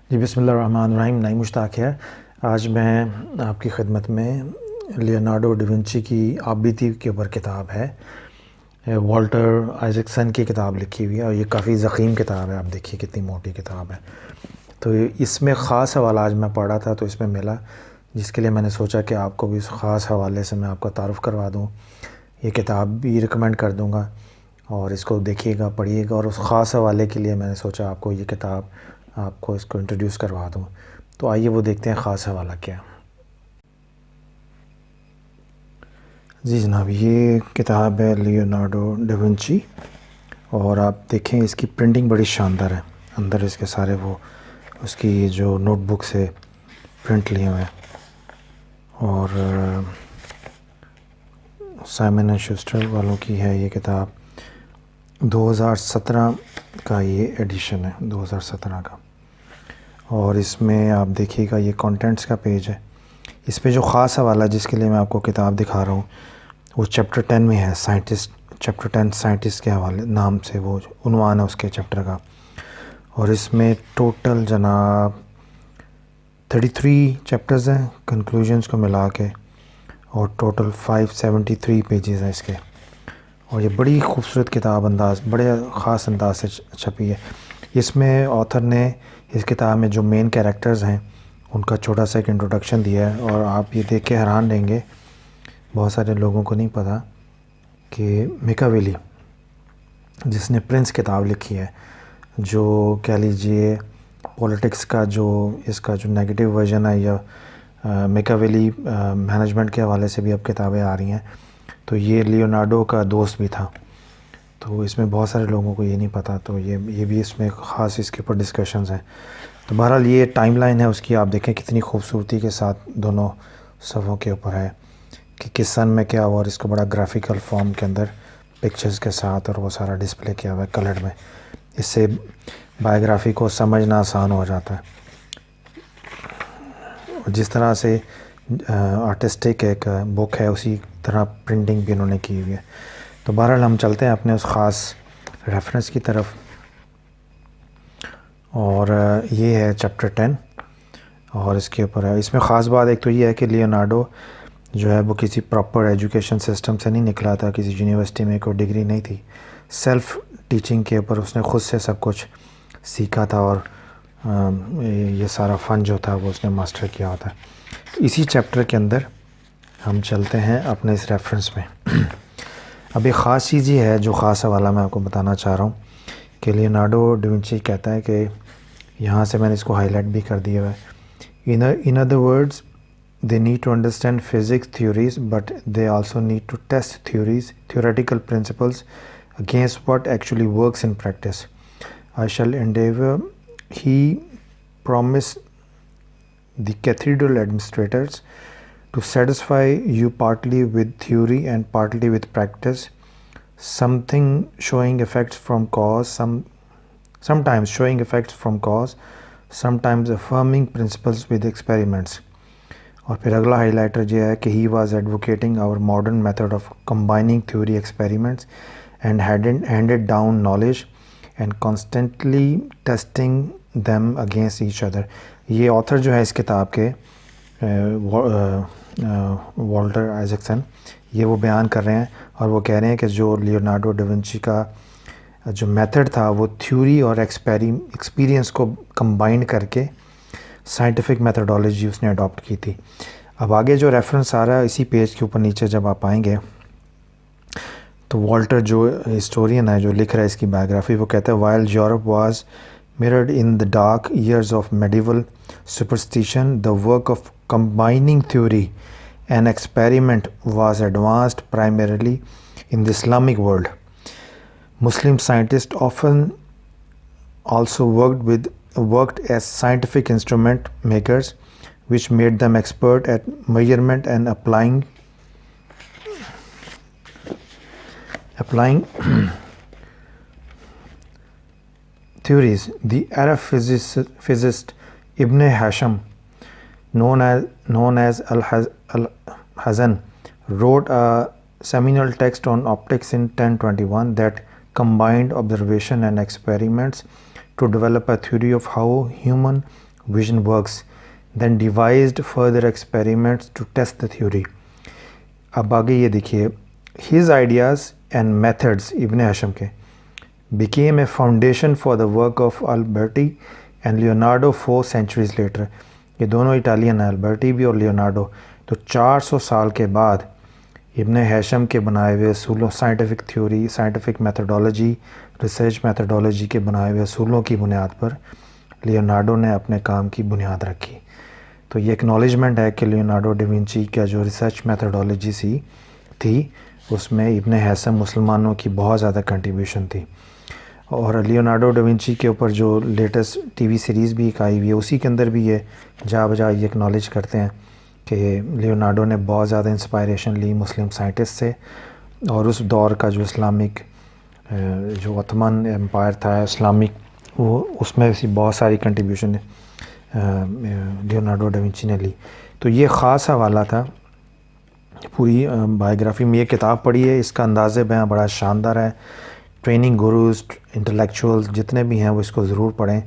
جی بسم اللہ الرحمن الرحیم. نئی مشتاق ہے. آج میں آپ کی خدمت میں لیونارڈو ڈیونچی کی آپ بیتی کے اوپر کتاب ہے. والٹر آئزکسن کی کتاب لکھی ہوئی ہے اور یہ کافی ضخیم کتاب ہے. آپ دیکھیے کتنی موٹی کتاب ہے. تو اس میں خاص حوالہ آج میں پڑھا تھا تو اس میں ملا، جس کے لیے میں نے سوچا کہ آپ کو بھی اس خاص حوالے سے میں آپ کا تعارف کروا دوں. یہ کتاب بھی ریکمینڈ کر دوں گا اور اس کو دیکھیے گا، پڑھیے گا. اور اس خاص حوالے کے لیے میں نے سوچا آپ کو یہ کتاب آپ کو اس کو انٹروڈیوس کروا دوں. تو آئیے وہ دیکھتے ہیں خاص حوالہ کیا. جی جناب، یہ کتاب ہے لیونارڈو ڈیونچی اور آپ دیکھیں اس کی پرنٹنگ بڑی شاندار ہے. اندر اس کے سارے وہ اس کی جو نوٹ بک سے پرنٹ لیے ہوئے ہیں اور سائمن اینڈ شوسٹر والوں کی ہے یہ کتاب. 2017 کا یہ ایڈیشن ہے، 2017 کا. اور اس میں آپ دیکھیے گا یہ کانٹینٹس کا پیج ہے. اس پہ جو خاص حوالہ جس کے لیے میں آپ کو کتاب دکھا رہا ہوں وہ چیپٹر 10 میں ہے. سائنٹسٹ، چیپٹر 10 سائنٹسٹ کے حوالے نام سے وہ عنوان ہے اس کے چیپٹر کا. اور اس میں ٹوٹل جناب 33 چیپٹرز ہیں کنکلوژنس کو ملا کے، اور ٹوٹل 573 پیجز ہیں اس کے. اور یہ بڑی خوبصورت کتاب بڑے خاص انداز سے چھپی ہے. اس میں آتھر نے اس کتاب میں جو مین کیریکٹرز ہیں ان کا چھوٹا سا ایک انٹروڈکشن دیا ہے. اور آپ یہ دیکھ کے حیران رہیں گے، بہت سارے لوگوں کو نہیں پتہ کہ میکاویلی جس نے پرنس کتاب لکھی ہے، جو کہہ لیجئے پولیٹکس کا جو اس کا جو نیگیٹو ورژن ہے، یا میکاویلی مینجمنٹ کے حوالے سے بھی اب کتابیں آ رہی ہیں، تو یہ لیونارڈو کا دوست بھی تھا. تو اس میں بہت سارے لوگوں کو یہ نہیں پتہ. تو یہ بھی اس میں خاص اس کے اوپر ڈسکشنز ہیں. تو بہرحال یہ ٹائم لائن ہے اس کی. آپ دیکھیں کتنی خوبصورتی کے ساتھ دونوں صفحوں کے اوپر ہے کہ کس سن میں کیا ہوا، اور اس کو بڑا گرافیکل فارم کے اندر پکچرز کے ساتھ اور وہ سارا ڈسپلے کیا ہوا ہے کلر میں. اس سے بایوگرافی کو سمجھنا آسان ہو جاتا ہے. اور جس طرح سے آرٹسٹک ایک بک ہے اسی طرح پرنٹنگ بھی انہوں نے کی ہوئی ہے. تو بہرحال ہم چلتے ہیں اپنے اس خاص ریفرنس کی طرف. اور یہ ہے چیپٹر 10 اور اس کے اوپر ہے. اس میں خاص بات ایک تو یہ ہے کہ لیونارڈو جو ہے وہ کسی پراپر ایجوکیشن سسٹم سے نہیں نکلا تھا، کسی یونیورسٹی میں کوئی ڈگری نہیں تھی. سیلف ٹیچنگ کے اوپر اس نے خود سے سب کچھ سیکھا تھا اور یہ سارا فن جو تھا وہ اس نے ماسٹر کیا ہوتا ہے. اسی چیپٹر کے اندر ہم چلتے ہیں اپنے اس ریفرنس میں. اب ایک خاص چیز یہ ہے جو خاص حوالہ میں آپ کو بتانا چاہ رہا ہوں کہ لیونارڈو ڈیونچی کہتا ہے کہ یہاں سے میں نے اس کو ہائی لائٹ بھی کر دیا ہوا ہے. In other words they need to understand physics theories, but they also need to test theoretical principles against what actually works in practice. I shall endeavor, he promised the cathedral administrators, to satisfy you partly with theory and partly with practice, something showing effects from cause, sometimes showing effects from cause, sometimes affirming principles with experiments. اور پھر اگلا high lighter یہ ہے کہ he was advocating our modern method of combining theory experiments and handed down knowledge and constantly testing them against each other. یہ author جو ہے اس کتاب کے والٹر آئزکسن، یہ وہ بیان کر رہے ہیں اور وہ کہہ رہے ہیں کہ جو لیونارڈو ڈیونچی کا جو میتھڈ تھا وہ تھیوری اور ایکسپیرینس کو کمبائن کر کے سائنٹیفک میتھڈالوجی اس نے اڈاپٹ کی تھی. اب آگے جو ریفرنس آ رہا ہے اسی پیج کے اوپر نیچے جب آپ آئیں گے تو والٹر جو ہسٹورین ہے جو لکھ رہا ہے اس کی بایوگرافی، وہ کہتا ہے while Europe was mirrored in the dark years of medieval superstition, the work of combining theory and experiment was advanced primarily in the Islamic world. Muslim scientists often also worked as scientific instrument makers, which made them expert at measurement and applying theories. The Arab physicist Ibn Hashim, known as Al-Hazan, wrote a seminal text on optics in 1021 that combined observation and experiments to develop a theory of how human vision works, then devised further experiments to test the theory. اب آگے یہ دیکھیے, his ideas and methods ابن ہیشم کے became a foundation for the work of Alberti and Leonardo 4 centuries later. یہ دونوں Italian ہیں, Alberty بھی اور لیونارڈو. تو 400 سال کے بعد ابن ہیشم کے بنائے ہوئے اصولوں, scientific theory, scientific methodology, research methodology کے بنائے ہوئے اصولوں کی بنیاد پر لیونارڈو نے اپنے کام کی بنیاد رکھی. تو یہ ایکنالجمنٹ ہے کہ لیونارڈو ڈا ونچی کا جو ریسرچ میتھڈولوجی تھی اس میں ابن ہیثم مسلمانوں کی بہت زیادہ کنٹریبیوشن تھی. اور لیونارڈو ڈا ونچی کے اوپر جو لیٹسٹ ٹی وی سیریز بھی ایک آئی ہوئی ہے, اسی کے اندر بھی یہ جا بجا یہ ایکنالج کرتے ہیں کہ لیونارڈو نے بہت زیادہ انسپائریشن لی مسلم سائنٹسٹ سے, اور اس دور کا جو اسلامک جو عثمان امپائر تھا اسلامک, وہ اس میں ایسی بہت ساری کنٹریبیوشن لیونارڈو ڈا ونچی نے لی. تو یہ خاص حوالہ تھا پوری بایوگرافی میں. یہ کتاب پڑھی ہے, اس کا انداز بیاں بڑا شاندار ہے. ٹریننگ گروز, انٹلیکچوئلز جتنے بھی ہیں وہ اس کو ضرور پڑھیں,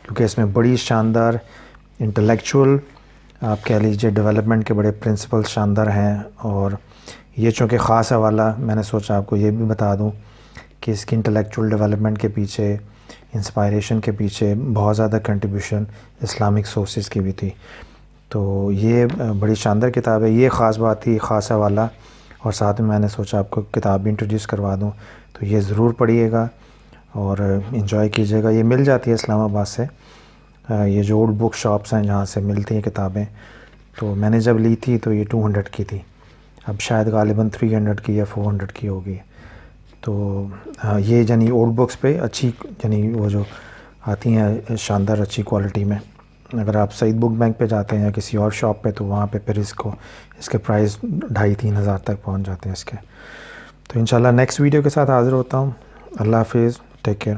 کیونکہ اس میں بڑی شاندار انٹلیکچوئل آپ کہہ لیجیے ڈیولپمنٹ کے بڑے پرنسپل شاندار ہیں. اور یہ چونکہ خاص حوالہ, میں نے سوچا آپ کو یہ بھی بتا دوں کہ اس کی انٹلیکچوئل ڈیولپمنٹ کے پیچھے, انسپائریشن کے پیچھے بہت زیادہ کنٹریبیوشن اسلامک سورسز کی بھی تھی. تو یہ بڑی شاندار کتاب ہے. یہ خاص بات تھی, خاص حوالہ, اور ساتھ میں نے سوچا آپ کو کتاب بھی انٹروڈیوس کروا دوں. تو یہ ضرور پڑھیے گا اور انجوائے کیجیے گا. یہ مل جاتی ہے اسلام آباد سے, یہ جو اولڈ بک شاپس ہیں جہاں سے ملتی ہیں کتابیں. تو میں نے جب لی تھی تو یہ 200 کی تھی, اب شاید غالباً 300 کی یا 400 کی ہوگی. تو یہ یعنی اولڈ بکس پہ اچھی, یعنی وہ جو آتی ہیں شاندار اچھی کوالٹی میں. اگر آپ سعید بک بینک پہ جاتے ہیں یا کسی اور شاپ پہ, تو وہاں پہ پھر اس کے پرائز 2,500-3,000 ہزار تک پہنچ جاتے ہیں اس کے. تو انشاءاللہ نیکسٹ ویڈیو کے ساتھ حاضر ہوتا ہوں. اللہ حافظ, ٹیک کیئر.